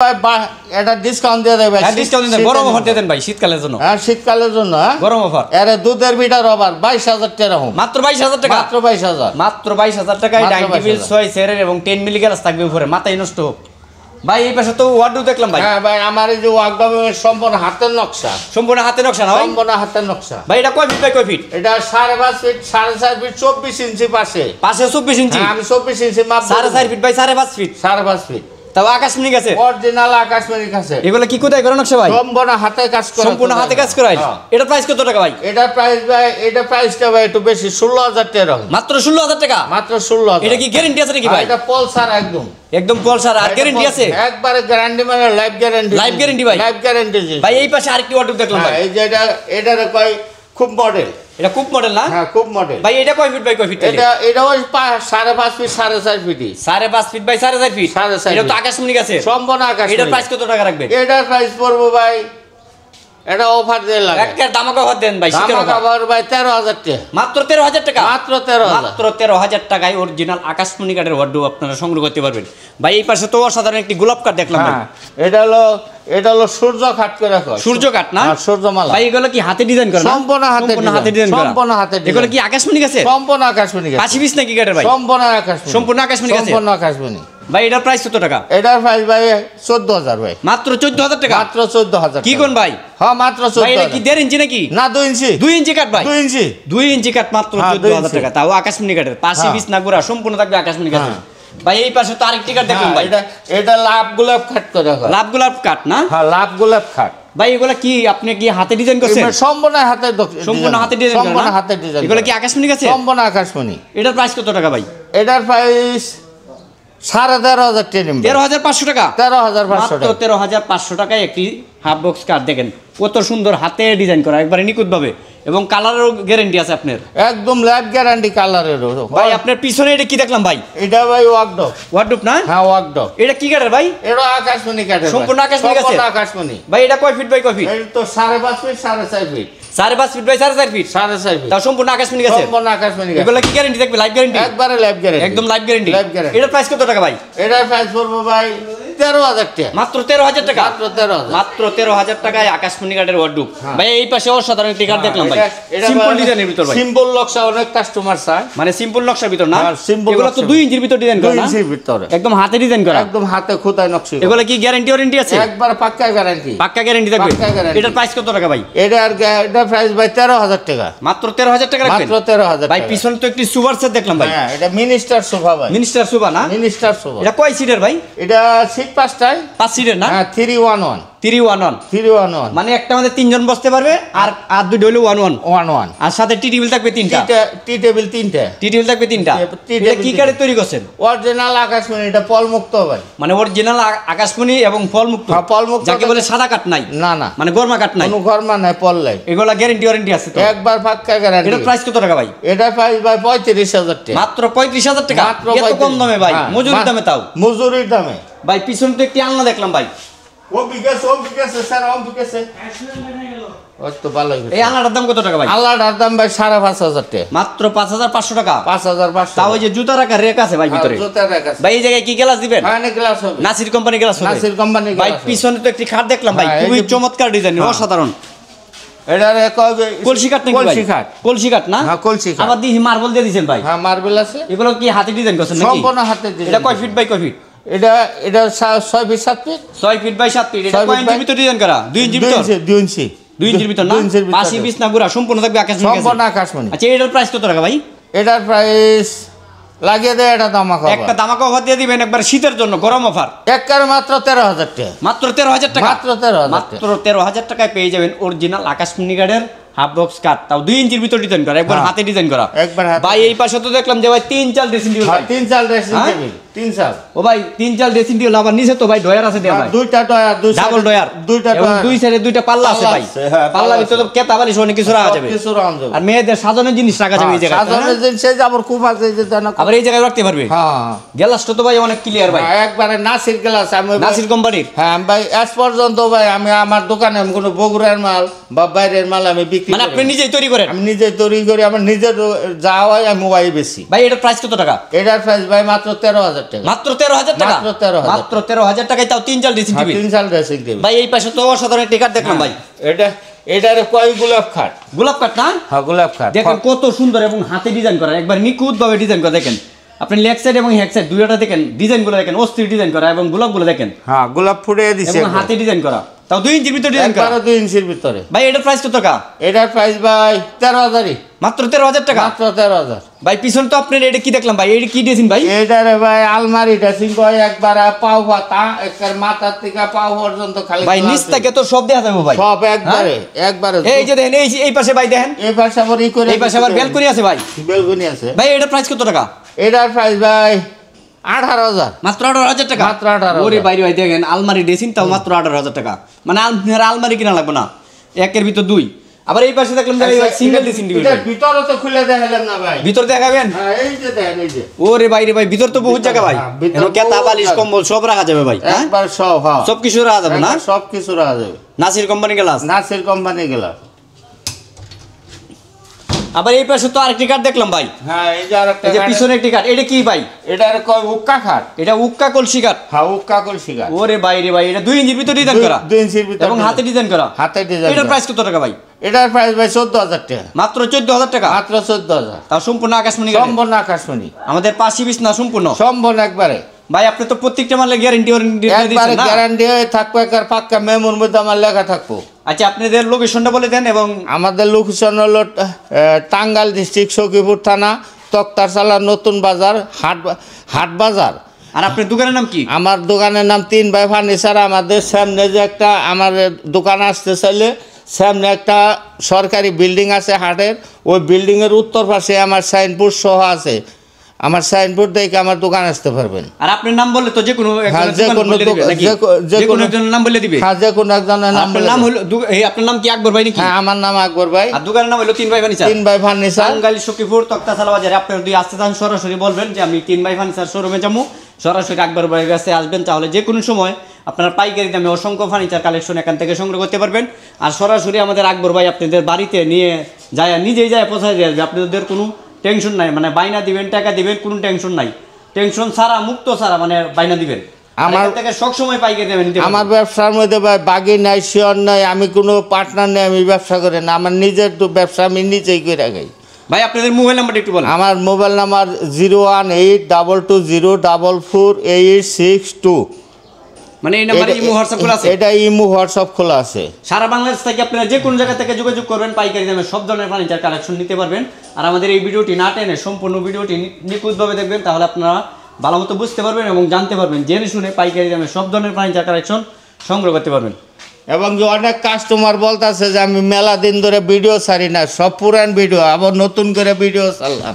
এটা ডিসকাউন্ট দিয়ে দেবে। হ্যাঁ ডিসকাউন্ট দেন, গরম অফার দিয়ে দেন ভাই শীতকালের জন্য। হ্যাঁ শীতকালের জন্য গরম অফার। এর দুধের বিটার ওভার 22000 টাকা রকম, মাত্র 22000 টাকা, মাত্র 22000, মাত্র 22000 টাকায় ডাইনিবিল 6 সেরের এবং 10 মিলি গ্লাস থাকবে উপরে, মাথায় নষ্ট হোক ভাই। এই পাশে তো ওয়ার্ডরোব দেখলাম ভাই। হ্যাঁ ভাই আমার এই যে ওয়ার্ডরোবের সম্পূর্ণ হাতের নকশা, সম্পূর্ণ হাতের নকশা না ভাই? সম্পূর্ণ হাতের নকশা ভাই। এটা কয় ফিট বাই কয় ফিট? এটা 5.5 ফিট 4.5 ফিট 24 ইঞ্চি পাশে, পাশে 24 ইঞ্চি। আমি 24 ইঞ্চি মাপ 4.5 ফিট বাই 5.5 ফিট, 5.5 ফিট। তাও আকাশমণি গাছে অরিজিনাল আকাশমণি গাছে। এগুলো কি কোথায় করা নকশা ভাই? সম্পূর্ণ হাতে কাজ করা, সম্পূর্ণ হাতে কাজ করা। এটা প্রাইস কত টাকা ভাই? এটা প্রাইস ভাই, এটা প্রাইসটা ভাই একটু বেশি, 16000 টাকা, মাত্র 16000 টাকা, মাত্র 16000। এটা কি গ্যারান্টি আছে নাকি ভাই? এটা পলসার একদম, একদম পলসার। আর গ্যারান্টি আছে? একবারে গ্যারান্টি, মানে লাইফ গ্যারান্টি, লাইফ গ্যারান্টি ভাই, লাইফ গ্যারান্টি ভাই। এই পাশে আরেকটি ওয়ার্ডরোব দেখলাম ভাই। এই যে এটার কয় খুব মডেল, এটা খুব মডেল না? হ্যাঁ খুব মডেল ভাই। এটা কয় ফিট বাই কয় ফিট? এটা ওই 5.5 feet 4.5 feet, 5.5 feet by 4.5 feet. 4.5 এটা তো আকাশমণি গাছে, সম্পূর্ণ আকাশমণি। এটার প্রাইস কত টাকা রাখবেন? এটার প্রাইস পড়বো ভাই, এটা অফার দিয়ে লাগে, একটা দামাকা অফার দেন ভাই। দামাকা অফার ভাই 13000 টাকা, মাত্র 13000 টাকা, মাত্র 13000, মাত্র 13000 টাকায় অরিজিনাল আকাশমণি কাঠের ওয়ার্ডরোব আপনারা সংগ্রহ করতে পারবেন ভাই। এই পাশে তো অসাধারণ একটি গোলাপ কাঠ দেখলাম ভাই। এটা হলো সূর্য কাঠ করে রাখা, সূর্য কাঠ না? সূর্যমালা ভাই। এগুলো কি হাতে ডিজাইন করা? সম্পূর্ণ হাতে ডিজাইন, সম্পূর্ণ হাতে ডিজাইন। এগুলো কি আকাশমণি গাছে? সম্পূর্ণ আকাশমণি গাছে। 25 নাকি কাঠের ভাই? সম্পূর্ণ আকাশমণি, সম্পূর্ণ আকাশমণি গাছে, সম্পূর্ণ আকাশমণি ভাই। এটার প্রাইস কত টাকা? এটার প্রাইস ভাই 14000 ভাই, মাত্র 14000 টাকা, মাত্র 14000। কি কোন ভাই? হ্যাঁ মাত্র ভাই। এটা কি 14000। 1.5 ইঞ্চি নাকি? না 2 ইঞ্চি, 2 ইঞ্চি কাঠ ভাই, 2 ইঞ্চি, 2 ইঞ্চি কাঠ, মাত্র 14000 টাকা, তাও আকাশমণি কাঠের। পাশে বিছনা গুড়া সম্পূর্ণ থাকবে আকাশমণি কাঠের ভাই। এই পাশে তো আরেকটি কাঠ দেখলাম ভাই। এটা লাভ গোলাপ কাঠ করে রাখা, লাভ গোলাপ কাঠ না? হ্যাঁ লাভ গোলাপ কাঠ ভাই। এগুলা কি আপনি কি হাতে ডিজাইন করছেন? সম্পূর্ণ হাতে, সম্পূর্ণ হাতে ডিজাইন, সম্পূর্ণ হাতে ডিজাইন। এগুলা কি আকাশমণি গাছে? সম্পূর্ণ আকাশমণি। এটার প্রাইস কত টাকা ভাই? এটার প্রাইস 13500 টাকা, 13500 টাকা, 13500 মাত্র 13500 টাকায় একটি হাফ বক্স কাঠ। দেখেন কত সুন্দর হাতে ডিজাইন করা, একবারে নিখুঁত ভাবে, এবং কালারেরও গ্যারান্টি আছে আপনার, একদম লাইফ গ্যারান্টি কালারের ভাই। আপনার পিছনে এটা কি দেখলাম ভাই? এটা ভাই ওয়ার্কডপ, ওয়ার্ডরোব না? হ্যাঁ ওয়ার্কডপ। এটা কি কাঠের ভাই? এটা আকাশমণি কাঠের, সম্পূর্ণ আকাশমণি গাছে, সম্পূর্ণ আকাশমণি ভাই। এটা কয় ফিট বাই কয় ফিট? এটা তো 5.5 feet 4.5 feet, 5.5 feet by 4.5 feet, 4.5 feet, তাও সম্পূর্ণ আকাশমণি গাছে, সম্পূর্ণ আকাশমণি গাছ। এগুলা কি গ্যারান্টি থাকবে? লাইফ গ্যারান্টি, একবারে লাইফ গ্যারান্টি, একদম লাইফ গ্যারান্টি। Life guarantee. এটার প্রাইস কত টাকা ভাই? এটার প্রাইস পড়বো ভাই 13000 টাকা, মাত্র 13000 টাকা, মাত্র 13000, মাত্র 13000 টাকায় আকাশমণি কাঠের ওয়ার্ডরোব ভাই। এই পাশে অসাধারণ একটি কাঠ দেখলাম ভাই, এটা সিম্পল ডিজাইনের ভিতর ভাই, সিম্পল নকশা, অনেক কাস্টমার চায়, মানে সিম্পল নকশার ভিতর না? সিম্পল এগুলো তো 2 ইঞ্চির ভিতর ডিজাইন করা 2 না? ইঞ্চির ভিতরে, একদম হাতে ডিজাইন করা, একদম হাতে খোদাই নকশা। এগুলো কি গ্যারান্টি ওয়ারেন্টি আছে? একবার পাক্কা গ্যারান্টি, পাক্কা গ্যারান্টি থাকবে। পাক্কা guarantee। এটার প্রাইস কত টাকা ভাই? এটার প্রাইস ভাই 13000 টাকা, মাত্র 13000 টাকা রাখবেন মাত্র 13000 ভাই। পিছনে তো একটি সুপার সেট দেখলাম ভাই। হ্যাঁ এটা মিনিস্টার সোফা ভাই, মিনিস্টার সোফা না? Minister sofa. এটা কয় সিটের ভাই? এটা সিট 5টায়, 5 সিটের না? হ্যাঁ 311, 311, 311, মানে একটা আমাদের 3 জন বসতে পারবে, আর দুটো হলো 11, 11, আর সাথে টি টেবিল থাকবে 3টা, টি টেবিল 3টে, টি টেবিল থাকবে 3টা। এটা কি কাঠের তৈরি করছেন? অরিজিনাল আকাশমণি, এটা পল মুক্ত ভাই, মানে অরিজিনাল আকাশমণি এবং ফল মুক্ত, হ্যাঁ পল মুক্ত, যাকে বলে সাদা কাঠ নাই, না না মানে গরমা কাঠ নাই, কোনো গরমা নাই, পল নাই, এগুলা গ্যারান্টি ওয়ারেন্টি আছে তো? একবার পাক্কা গ্যারান্টি। এটার প্রাইস কত টাকা ভাই? এটার প্রাইস ভাই 35000 টাকা, মাত্র 35000 টাকা, মাত্র এত কম দামে ভাই, হ্যাঁ, মজুরি দামে, তাও মজুরির দামে ভাই। পিছনে তো একটি আলনা দেখলাম ভাই, ও বিকাশে স্যার, ও বিকাশে ওই তো ভালো হয়েছে। এই আলনাটার দাম কত টাকা ভাই? আল্লাহর দাম ভাই 5500 টাকা, মাত্র 5500 টাকা, 5500, তাও ওই যে জুতা রাখার রেক আছে ভাই ভিতরে জুতা রাখা আছে ভাই। এই জায়গায় কি গ্লাস দিবেন? হ্যাঁ গ্লাস হবে, নাসির কোম্পানি গ্লাস হবে, নাসির কোম্পানি ভাই। গ্লাস। পিছনে তো একটি খাট দেখলাম ভাই, হ্যাঁ, খুবই এই যে- চমৎকার ডিজাইন, অসাধারণ। এটার কবে কলসি কাঠ নাকি ভাই? কলসি কাঠ, কলসি কাঠ না? হ্যাঁ কলসি কাঠ, আবার দিহি মার্বেল দিয়ে দিয়েছেন ভাই। হ্যাঁ মার্বেল আছে, এগুলো কি হাতে ডিজাইন করছেন নাকি? সম্পূর্ণ হাতে দিয়ে। এটা কয় ফিট বাই কয় ফিট? এটা 6 feet 7 feet, 6 feet by 7 feet. এটা 6 কয় ফিট ইঞ্চির বাই- ভিতর ডিজাইন করা? 2 ইঞ্চির ভিতর, 2 ইঞ্চি, 2 ইঞ্চির ভিতর না? 2 ইঞ্চির ভিতরে। পাশে বিছনা গুড়া সম্পূর্ণ থাকবে আকাশমণি গাছে। সম্পূর্ণ আকাশমণি। আচ্ছা এটার প্রাইস কত টাকা ভাই? এটার প্রাইস লাগিয়ে দেয়, এটা দামাকা একটা দামাকা অফার দিয়ে দিবেন একবার শীতের জন্য, গরম অফার, একবারে মাত্র 13000 টাকা, মাত্র 13000 টাকা, মাত্র 13000 মাত্র 13000 টাকায় পেয়ে যাবেন অরিজিনাল আকাশমণি কাঠের হাফ বক্স কাঠ, তাও 2 ইঞ্চির ভিতর ডিজাইন করা, একবার হাতে ডিজাইন করা, একবার হাতে। ভাই। এই পাশে তো দেখলাম যে ভাই 3 চাল ড্রেসিং টেবিল, 3 চাল ড্রেসিং টেবিল, 3 চাল, ও ভাই 3 চাল ড্রেসিং টেবিল, আবার নিচে তো ভাই ডয়ার আছে দেয়া ভাই, দুইটা ডয়ার, ডাবল ডয়ার, দুইটা এবং ডয়ার, 2 সাইডে 2টা পাল্লা আছে ভাই, হ্যাঁ, পাল্লা ভিতরে তো কেতা বালিশ অনেক কিছু রাখা যাবে, কিছু রাখা যাবে, আর মেয়েদের সাজানোর জিনিস রাখা যাবে এই জায়গায়, সাজানোর জিনিস এই যে আবার খুব আছে যে জানা, আবার এই জায়গায় রাখতে পারবে। হ্যাঁ গ্লাসটা তো ভাই অনেক ক্লিয়ার ভাই, একবারে নাসির গ্লাস। আমি নাসির কোম্পানির। হ্যাঁ ভাই আজ পর্যন্ত ভাই আমি আমার দোকানে আমি কোনো বগুড়ার মাল বা বাইরের মাল আমি বিক্রি বিক্রি মানে আপনি নিজেই তৈরি করেন? আমি নিজে তৈরি করি, আমার নিজের যা হয় আমি মোবাইল বেশি। ভাই এটার প্রাইস কত টাকা? এটার প্রাইস ভাই মাত্র 13,000 টাকা। মাত্র 13,000 টাকা? মাত্র 13,000। মাত্র 13,000 টাকায় তাও 3 চাল ড্রেসিং টেবিল। 3 চাল ড্রেসিং টেবিল। ভাই এই পাশে তো অসাধারণ একটি কাঠ দেখলাম ভাই। এটার কয় গোলাপ খাট। গোলাপ কাঠ না? হ্যাঁ গোলাপ খাট। দেখেন কত সুন্দর এবং হাতে ডিজাইন করা, একবার নিখুঁত ভাবে ডিজাইন করা। দেখেন আপনি লেগ সাইড এবং হ্যাক সাইড দুইটা দেখেন, ডিজাইনগুলো দেখেন, অস্থির ডিজাইন করা এবং গোলাপগুলো দেখেন। হ্যাঁ গোলাপ ফুটিয়ে দিছে এবং হাতে ডিজাইন করা, তাও 2 ইঞ্চির ভিতরে ডিজাইন করা। 2 ইঞ্চির ভিতরে। ভাই এটার প্রাইস কত টাকা? এটার প্রাইস ভাই 13,000। মাত্র 13,000 টাকা? মাত্র 13,000। ভাই পিছন তো আপনার এটা কি দেখলাম ভাই, এটা কি ড্রেসিং ভাই? এটারে ভাই আলমারি ড্রেসিং কয় একবারে পাও পাতা একবার মাথার থেকে পাও পর্যন্ত খালি। ভাই নিচ থেকে তো সব দেখা যাবে ভাই, সব একবারে একবারে। এই যে দেখেন এই পাশে ভাই দেখেন, এই পাশে আবার ই করে, এই পাশে আবার ব্যালকনি আছে ভাই। ব্যালকনি আছে। ভাই এটার প্রাইস কত টাকা? এটার প্রাইস ভাই 18,000। মাত্র 18,000 টাকা? মাত্র 18,000। ওরে ভাই ভাই দেখেন আলমারি ড্রেসিং তাও মাত্র 18,000 টাকা। মানে আপনার আলমারি কিনা লাগবে না, একের ভিতর 2। আবার এই পাশে দেখলাম সিঙ্গেল ড্রেসিং টেবিল। এটা ভিতরে তো খুলে দেখালাম না ভাই। ভিতর দেখাবেন? হ্যাঁ এই যে দেখেন এই যে। ওরে ভাই রে ভাই ভিতর তো বহুত জায়গা ভাই, এখানে কেতা বালিশ কম্বল সব রাখা যাবে ভাই। হ্যাঁ একবার সব, হ্যাঁ সব কিছু রাখা যাবে না? সব কিছু রাখা যাবে। Nasir company glass. Nasir company glass. আবার এই পাশে তো আরেকটি কাঠ দেখলাম ভাই। হ্যাঁ এই যে আরেকটা, এই যে পিছনে একটি কাঠ, এটা কি ভাই? এটার কয় উক্কা খাট। এটা উক্কা কলসি কাঠ। হ্যাঁ উক্কা কলসি কাঠ। ওরে ভাই রে ভাই এটা 2 ইঞ্চির ভিতর ডিজাইন করা। 2 ইঞ্চির ভিতর এবং হাতে ডিজাইন করা। হাতে ডিজাইন। এটার প্রাইস কত টাকা ভাই? এটার প্রাইস ভাই 14,000 টাকা। মাত্র 14,000 টাকা? মাত্র 14,000। তাও সম্পূর্ণ আকাশমণি কাঠ। সম্পূর্ণ আকাশমণি। আমাদের পাশি বিছনা সম্পূর্ণ। সম্পূর্ণ একবারে। ভাই আপনি তো প্রত্যেকটা মালে গ্যারান্টি একবারে দিচ্ছেন না? গ্যারান্টি থাকবে, একবার পাক্কা মেমোর মধ্যে আমার লেখা থাকবো। আচ্ছা আপনাদের লোকেশনটা বলে দেন। এবং আমাদের লোকেশন হলো টাঙ্গাইল ডিস্ট্রিক্ট সখীপুর থানা, তক্তারশালা নতুন বাজার, হাট বাজার। আর আপনার দোকানের নাম কি? আমার দোকানের নাম 3 ভাই ফার্নিচার। আমাদের সামনে যে একটা আমার দোকান আসতে চাইলে সামনে একটা সরকারি বিল্ডিং আছে হাটের, ওই বিল্ডিংয়ের উত্তর পাশে আমার সাইনবোর্ড সহ আছে। আমার সাইনবোর্ড দেখে আমার দোকান আসতে পারবেন। আর আপনার নাম বললে তো যে কোনো একজনের নাম বলে দিবে? হ্যাঁ যে কোনো একজনের নাম। আপনার নাম হলো আপনার নাম কি আকবর ভাই নাকি? হ্যাঁ আমার নাম আকবর ভাই। আর দোকানের নাম হলো 3 ভাই ফার্নিচার। 3 ভাই ফার্নিচার, টাঙ্গাইল সখীপুর তক্তাশালা বাজারে। আপনারা যদি আসতে চান সরাসরি বলবেন যে আমি 3 ভাই ফার্নিচার শোরুমে যাবো, সরাসরি আকবর ভাইয়ের কাছে আসবেন, তাহলে যে কোনো সময় আপনারা পাইকারি দামে অসংখ্য ফার্নিচার কালেকশন এখান থেকে সংগ্রহ করতে পারবেন। আর সরাসরি আমাদের আকবর ভাই আপনাদের বাড়িতে নিয়ে যায়, নিজেই যায় পৌঁছায় দিয়ে আসবে। আপনাদের কোনো টেনশন নাই, মানে বাইনা দিবেন টাকা দিবেন কোনো টেনশন নাই, টেনশন ছাড়া মুক্ত ছাড়া মানে বাইনা দিবেন। আমার থেকে সব সময় পাইকারি দেবেন। আমার ব্যবসার মধ্যে ভাই বাগি নাই, শিওর নাই, আমি কোনো পার্টনার নেই, আমি ব্যবসা করি না। আমার নিজের তো ব্যবসা আমি নিজেই করে রাখি। ভাই আপনাদের মোবাইল নাম্বারটা একটু বলেন। আমার মোবাইল নাম্বার 01822048862। মানে এই নাম্বারে ইমো হোয়াটসঅ্যাপ খোলা আছে? এটা ইমো হোয়াটসঅ্যাপ খোলা আছে। সারা বাংলাদেশ থেকে আপনারা যে কোনো জায়গা থেকে যোগাযোগ করবেন, পাইকারি দামে সব ধরনের ফার্নিচার কালেকশন নিতে পারবেন। আর আমাদের এই ভিডিওটি না টেনে সম্পূর্ণ ভিডিওটি নিখুঁতভাবে দেখবেন, তাহলে আপনারা ভালো মতো বুঝতে পারবেন এবং জানতে পারবেন, জেনে শুনে পাইকারি দামে সব ধরনের ফার্নিচার কালেকশন সংগ্রহ করতে পারবেন। এবং যে অনেক কাস্টমার বলতেছে যে আমি মেলা দিন ধরে ভিডিও ছাড়ি না, সব পুরান ভিডিও আবার নতুন করে ভিডিও ছাড়লাম।